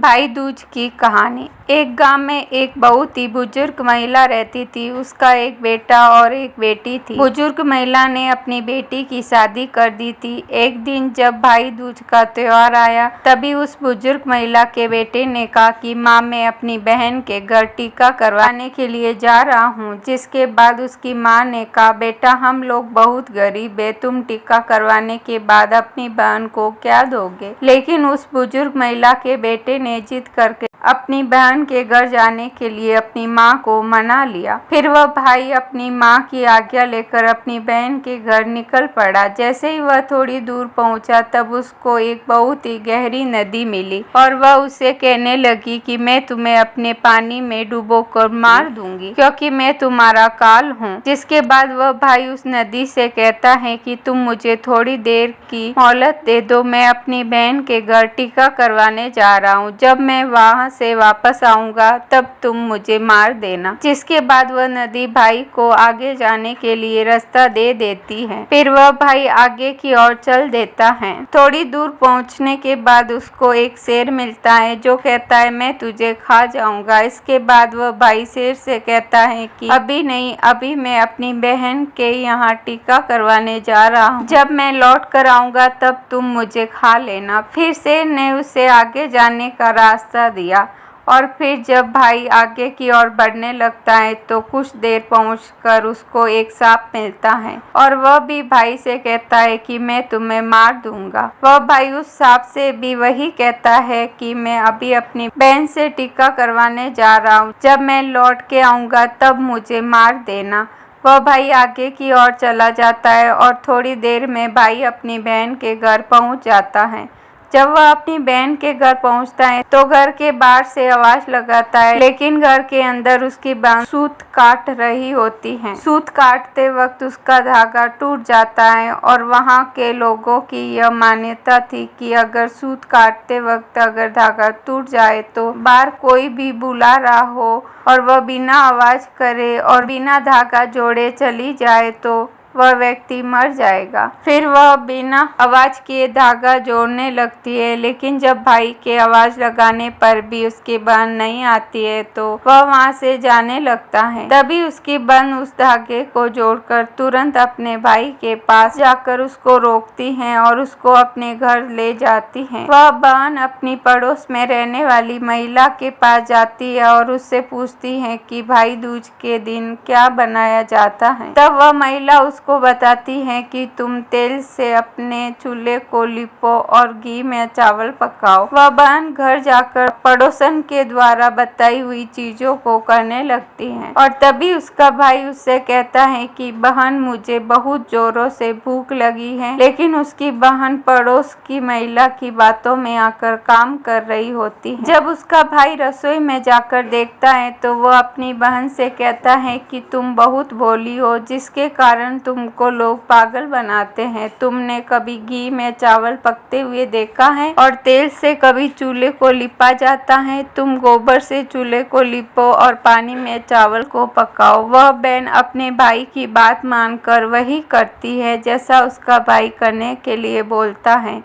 भाई दूज की कहानी। एक गांव में एक बहुत ही बुजुर्ग महिला रहती थी। उसका एक बेटा और एक बेटी थी। बुजुर्ग महिला ने अपनी बेटी की शादी कर दी थी। एक दिन जब भाई दूज का त्योहार आया, तभी उस बुजुर्ग महिला के बेटे ने कहा कि माँ, मैं अपनी बहन के घर टीका करवाने के लिए जा रहा हूँ। जिसके बाद उसकी माँ ने कहा, बेटा, हम लोग बहुत गरीब है, तुम टीका करवाने के बाद अपनी बहन को क्या दोगे? लेकिन उस बुजुर्ग महिला के बेटे ने जिद करके अपनी बहन के घर जाने के लिए अपनी माँ को मना लिया। फिर वह भाई अपनी माँ की आज्ञा लेकर अपनी बहन के घर निकल पड़ा। जैसे ही वह थोड़ी दूर पहुँचा, तब उसको एक बहुत ही गहरी नदी मिली और वह उसे कहने लगी कि मैं तुम्हें अपने पानी में डुबोकर मार दूंगी, क्योंकि मैं तुम्हारा काल हूँ। जिसके बाद वह भाई उस नदी से कहता है कि तुम मुझे थोड़ी देर की मोहलत दे दो, मैं अपनी बहन के घर टीका करवाने जा रहा हूँ। जब मैं वहाँ से वापस आऊंगा, तब तुम मुझे मार देना। जिसके बाद वह नदी भाई को आगे जाने के लिए रास्ता दे देती है। फिर वह भाई आगे की ओर चल देता है। थोड़ी दूर पहुँचने के बाद उसको एक शेर मिलता है, जो कहता है, मैं तुझे खा जाऊंगा। इसके बाद वह भाई शेर से कहता है कि अभी नहीं, अभी मैं अपनी बहन के यहाँ टीका करवाने जा रहा हूँ। जब मैं लौट कर आऊंगा, तब तुम मुझे खा लेना। फिर शेर ने उसे आगे जाने का रास्ता दिया और फिर जब भाई आगे की ओर बढ़ने लगता है, तो कुछ देर पहुंचकर उसको एक सांप मिलता है और वह भी भाई से कहता है कि मैं तुम्हें मार दूंगा। वह भाई उस सांप से भी वही कहता है कि मैं अभी अपनी बहन से टीका करवाने जा रहा हूँ। जब मैं लौट के आऊंगा, तब मुझे मार देना। वह भाई आगे की ओर चला जाता है और थोड़ी देर में भाई अपनी बहन के घर पहुंच जाता है। जब वह अपनी बहन के घर पहुंचता है, तो घर के बाहर से आवाज लगाता है, लेकिन घर के अंदर उसकी बहन सूत काट रही होती है। सूत काटते वक्त उसका धागा टूट जाता है और वहाँ के लोगों की यह मान्यता थी कि अगर सूत काटते वक्त अगर धागा टूट जाए, तो बाहर कोई भी बुला रहा हो और वह बिना आवाज करे और बिना धागा जोड़े चली जाए, तो वह व्यक्ति मर जाएगा। फिर वह बिना आवाज किए धागा जोड़ने लगती है, लेकिन जब भाई के आवाज लगाने पर भी उसकी बहन नहीं आती है, तो वह वहां से जाने लगता है। तभी उसकी बहन उस धागे को जोड़कर तुरंत अपने भाई के पास जाकर उसको रोकती है और उसको अपने घर ले जाती है। वह बहन अपनी पड़ोस में रहने वाली महिला के पास जाती है और उससे पूछती है कि भाई दूज के दिन क्या बनाया जाता है। तब वह महिला को बताती है कि तुम तेल से अपने चूल्हे को लिपो और घी में चावल पकाओ। वह बहन घर जाकर पड़ोसन के द्वारा बताई हुई चीजों को करने लगती है और तभी उसका भाई उससे कहता है कि बहन, मुझे बहुत जोरों से भूख लगी है। लेकिन उसकी बहन पड़ोस की महिला की बातों में आकर काम कर रही होती है। जब उसका भाई रसोई में जाकर देखता है, तो वह अपनी बहन से कहता है कि तुम बहुत भोली हो, जिसके कारण तुमको लोग पागल बनाते हैं। तुमने कभी घी में चावल पकते हुए देखा है और तेल से कभी चूल्हे को लिपा जाता है? तुम गोबर से चूल्हे को लिपो और पानी में चावल को पकाओ। वह बहन अपने भाई की बात मानकर वही करती है जैसा उसका भाई करने के लिए बोलता है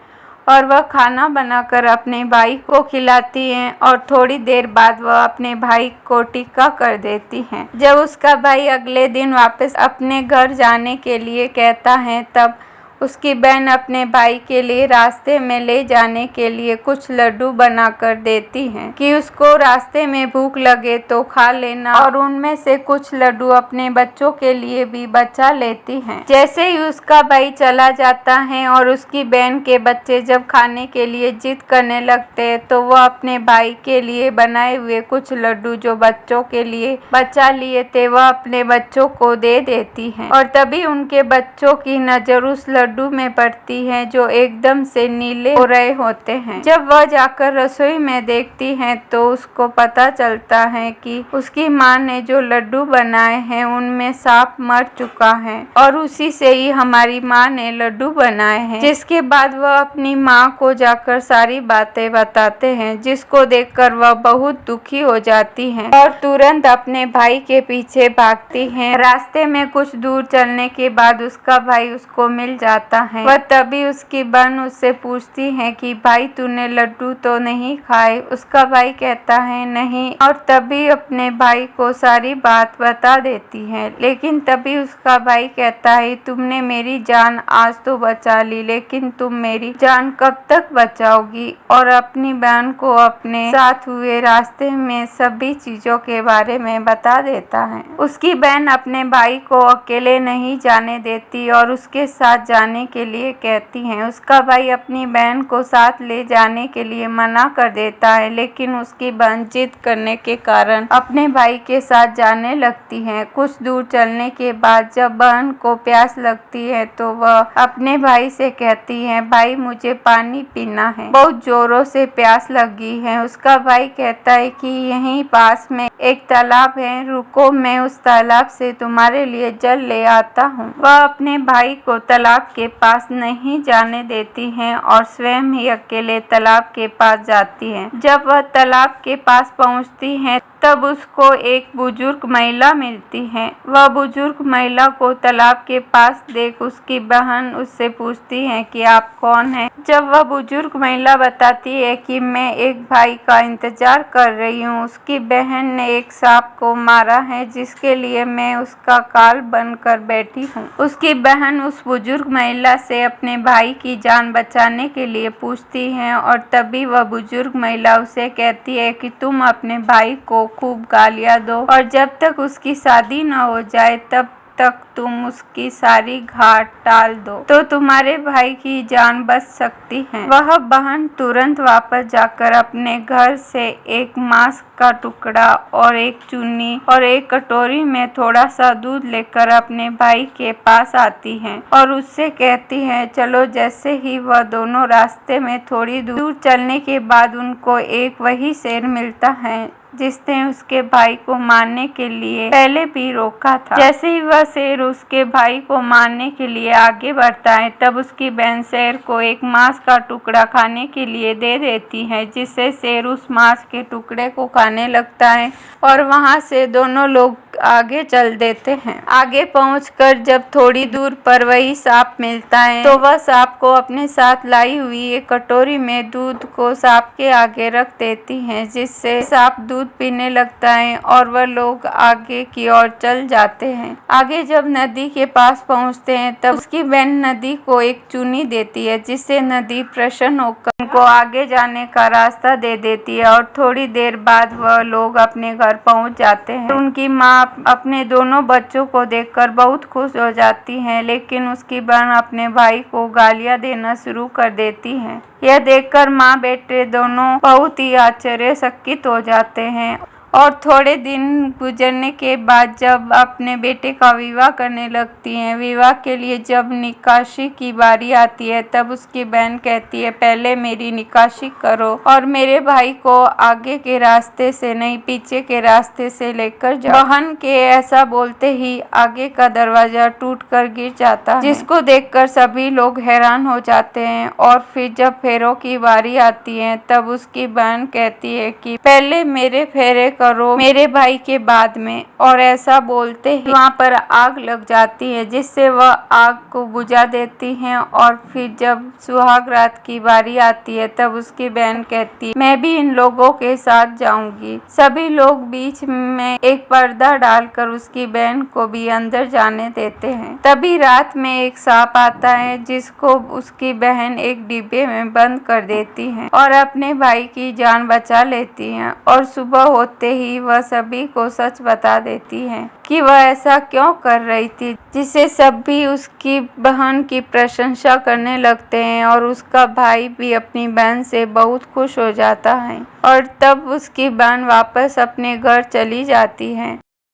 और वह खाना बनाकर अपने भाई को खिलाती है और थोड़ी देर बाद वह अपने भाई को टीका कर देती है। जब उसका भाई अगले दिन वापस अपने घर जाने के लिए कहता है, तब उसकी बहन अपने भाई के लिए रास्ते में ले जाने के लिए कुछ लड्डू बनाकर देती है कि उसको रास्ते में भूख लगे तो खा लेना, और उनमें से कुछ लड्डू अपने बच्चों के लिए भी बचा लेती है। जैसे ही उसका भाई चला जाता है और उसकी बहन के बच्चे जब खाने के लिए जिद करने लगते हैं, तो वह अपने भाई के लिए बनाए हुए कुछ लड्डू जो बच्चों के लिए बचा लिए थे, वह अपने बच्चों को दे देती है। और तभी उनके बच्चों की नजर उस लड्डू में पड़ती है जो एकदम से नीले हो रहे होते हैं। जब वह जाकर रसोई में देखती है, तो उसको पता चलता है कि उसकी माँ ने जो लड्डू बनाए हैं, उनमें सांप मर चुका है और उसी से ही हमारी माँ ने लड्डू बनाए हैं। जिसके बाद वह अपनी माँ को जाकर सारी बातें बताते हैं, जिसको देखकर वह बहुत दुखी हो जाती है और तुरंत अपने भाई के पीछे भागती है। रास्ते में कुछ दूर चलने के बाद उसका भाई उसको मिल जाता जाता है। वह तभी उसकी बहन उससे पूछती है कि भाई तूने लड्डू तो नहीं खाए। उसका भाई कहता है नहीं, और तभी अपने भाई को सारी बात बता देती है। लेकिन तभी उसका भाई कहता है तुमने मेरी जान आज तो बचा ली, लेकिन तुम मेरी जान कब तक बचाओगी। और अपनी बहन को अपने साथ हुए रास्ते में सभी चीजों के बारे में बता देता है। उसकी बहन अपने भाई को अकेले नहीं जाने देती और उसके साथ जाने के लिए कहती है। उसका भाई अपनी बहन को साथ ले जाने के लिए मना कर देता है, लेकिन उसकी बहन जिद करने के कारण अपने भाई के साथ जाने लगती है। कुछ दूर चलने के बाद जब बहन को प्यास लगती है तो वह अपने भाई से कहती है भाई मुझे पानी पीना है, बहुत जोरों से प्यास लगी है। उसका भाई कहता है कि यहीं पास में एक तालाब है, रुको मैं उस तालाब से तुम्हारे लिए जल ले आता हूँ। वह अपने भाई को तालाब के पास नहीं जाने देती है और स्वयं ही अकेले तालाब के पास जाती है। जब वह तालाब के पास पहुँचती है तब उसको एक बुजुर्ग महिला मिलती है। वह बुजुर्ग महिला को तालाब के पास देख उसकी बहन उससे पूछती है कि आप कौन हैं। जब वह बुजुर्ग महिला बताती है कि मैं एक भाई का इंतजार कर रही हूँ, उसकी बहन ने एक सांप को मारा है जिसके लिए मैं उसका काल बनकर बैठी हूँ। उसकी बहन उस बुजुर्ग महिला से अपने भाई की जान बचाने के लिए पूछती है और तभी वह बुजुर्ग महिला उसे कहती है कि तुम अपने भाई को खूब गालियां दो और जब तक उसकी शादी न हो जाए तब तक तुम उसकी सारी घाट टाल दो तो तुम्हारे भाई की जान बच सकती है। वह बहन तुरंत वापस जाकर अपने घर से एक मांस का टुकड़ा और एक चुन्नी और एक कटोरी में थोड़ा सा दूध लेकर अपने भाई के पास आती है और उससे कहती है चलो। जैसे ही वह दोनों रास्ते में थोड़ी दूर चलने के बाद उनको एक वही शेर मिलता है जिसने उसके भाई को मारने के लिए पहले भी रोका था। जैसे ही वह शेर उसके भाई को मारने के लिए आगे बढ़ता है तब उसकी बहन शेर को एक मांस का टुकड़ा खाने के लिए दे देती है, जिससे शेर उस मांस के टुकड़े को खाने लगता है और वहां से दोनों लोग आगे चल देते हैं। आगे पहुंचकर जब थोड़ी दूर पर वही सांप मिलता है तो वह सांप को अपने साथ लाई हुई एक कटोरी में दूध को सांप के आगे रख देती है, जिससे सांप दूध पीने लगता है और वह लोग आगे की ओर चल जाते हैं। आगे जब नदी के पास पहुंचते हैं तब उसकी बहन नदी को एक चुन्नी देती है, जिससे नदी प्रसन्न होकर उनको आगे जाने का रास्ता दे देती है और थोड़ी देर बाद वह लोग अपने घर पहुंच जाते हैं। उनकी माँ अपने दोनों बच्चों को देखकर बहुत खुश हो जाती है, लेकिन उसकी बहन अपने भाई को गालियां देना शुरू कर देती है। यह देखकर माँ बेटे दोनों बहुत ही आश्चर्यचकित हो जाते हैं और थोड़े दिन गुजरने के बाद जब अपने बेटे का विवाह करने लगती हैं, विवाह के लिए जब निकासी की बारी आती है तब उसकी बहन कहती है पहले मेरी निकासी करो और मेरे भाई को आगे के रास्ते से नहीं पीछे के रास्ते से लेकर जाओ। बहन के ऐसा बोलते ही आगे का दरवाजा टूटकर गिर जाता है, जिसको देखकर सभी लोग हैरान हो जाते हैं। और फिर जब फेरों की बारी आती है तब उसकी बहन कहती है कि पहले मेरे फेरे करो मेरे भाई के बाद में, और ऐसा बोलते ही वहाँ पर आग लग जाती है, जिससे वह आग को बुझा देती हैं। और फिर जब सुहाग रात की बारी आती है तब उसकी बहन कहती है मैं भी इन लोगों के साथ जाऊंगी। सभी लोग बीच में एक पर्दा डालकर उसकी बहन को भी अंदर जाने देते हैं। तभी रात में एक सांप आता है जिसको उसकी बहन एक डिब्बे में बंद कर देती है और अपने भाई की जान बचा लेती है। और सुबह होते ही वह सभी को सच बता देती है कि वह ऐसा क्यों कर रही थी, जिससे सभी उसकी बहन की प्रशंसा करने लगते हैं और उसका भाई भी अपनी बहन से बहुत खुश हो जाता है और तब उसकी बहन वापस अपने घर चली जाती है।